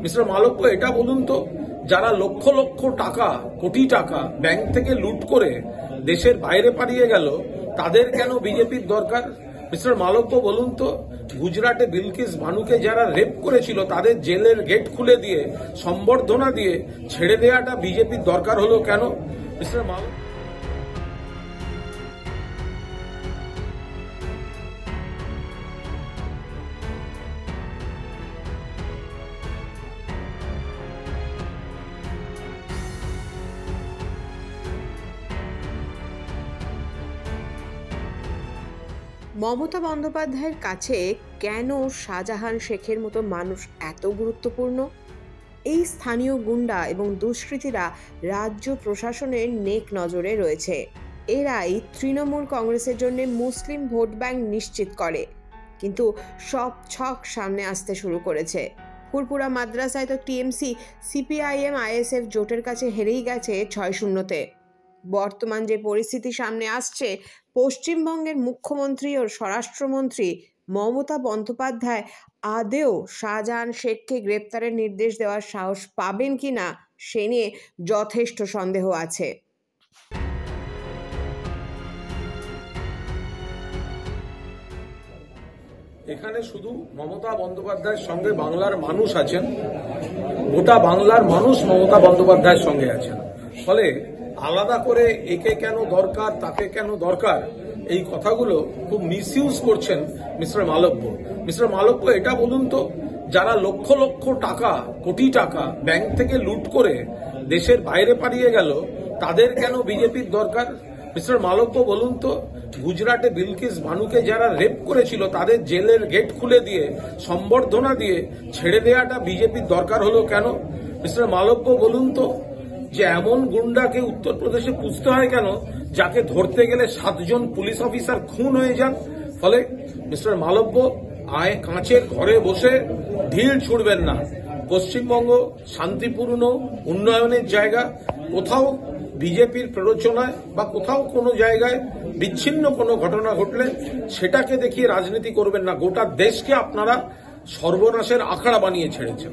Mister Malviya, এটা বলুন তো, যারা লক্ষ লক্ষ টাকা, কোটি টাকা ব্যাংক থেকে লুট করে দেশের বাইরে পালিয়ে গেল, তাদের কেন বিজেপির দরকার? মিস্টার মালব্য, বলুন তো, গুজরাটে বিলকিস বানুকে যারা রেপ করেছিল তাদের জেলের গেট খুলে দিয়ে সম্বর্ধনা দিয়ে ছেড়ে দেওয়াটা বিজেপির দরকার হলো কেন? মিস্টার মালব্য, মমতা বন্দ্যোপাধ্যায়ের কাছে কেন শাহজাহান শেখের মতো মানুষ এত গুরুত্বপূর্ণ? এই স্থানীয় গুন্ডা এবং দুষ্কৃতীরা রাজ্য প্রশাসনের নেক নজরে রয়েছে। এরাই তৃণমূল কংগ্রেসের জন্য মুসলিম ভোট ব্যাংক নিশ্চিত করে, কিন্তু সব ছক সামনে আসতে শুরু করেছে। ফুরপুরা মাদ্রাসায় তো টিএমসি সিপিআইএম আইএসএফ জোটের কাছে হেরেই গেছে 6-0-তে। বর্তমান যে পরিস্থিতি সামনে আসছে, পশ্চিমবঙ্গের মুখ্যমন্ত্রী ও স্বরাষ্ট্রমন্ত্রী মমতা বন্দ্যোপাধ্যায় আদেও শাহজাহান শেখকে গ্রেপ্তারের নির্দেশ দেওয়ার সাহস পাবেন কিনা সে নিয়ে যথেষ্ট সন্দেহ আছে। এখানে শুধু মমতা বন্দ্যোপাধ্যায়ের সঙ্গে বাংলার মানুষ আছেন, গোটা বাংলার মানুষ মমতা বন্দ্যোপাধ্যায়ের সঙ্গে আছেন। ফলে আলাদা করে একে কেন দরকার, তাকে কেন দরকার, এই কথাগুলো খুব মিসইউজ করছেন মিস্টার মালব্য। মিস্টার মালব্য, এটা বলুন তো, যারা লক্ষ লক্ষ টাকা, কোটি টাকা ব্যাংক থেকে লুট করে দেশের বাইরে পালিয়ে গেল, তাদের কেন বিজেপির দরকার? মিস্টার মালব্য, বলুন তো, গুজরাটে বিলকিস বানুকে যারা রেপ করেছিল তাদের জেলের গেট খুলে দিয়ে সম্বর্ধনা দিয়ে ছেড়ে দেওয়াটা বিজেপির দরকার হলো কেন? মিস্টার মালব্য, বলুন তো, যে এমন গুন্ডাকে উত্তরপ্রদেশে পুষতে হয় কেন যাকে ধরতে গেলে 7 জন পুলিশ অফিসার খুন হয়ে যান? ফলে মিস্টার মালব্য, কাঁচের ঘরে বসে ঢিল ছুড়বেন না। পশ্চিমবঙ্গ শান্তিপূর্ণ উন্নয়নের জায়গা। কোথাও বিজেপির প্ররোচনায় বা কোথাও কোনো জায়গায় বিচ্ছিন্ন কোনো ঘটনা ঘটলে সেটাকে দেখিয়ে রাজনীতি করবেন না। গোটা দেশকে আপনারা সর্বনাশের আখড়া বানিয়ে ছেড়েছেন।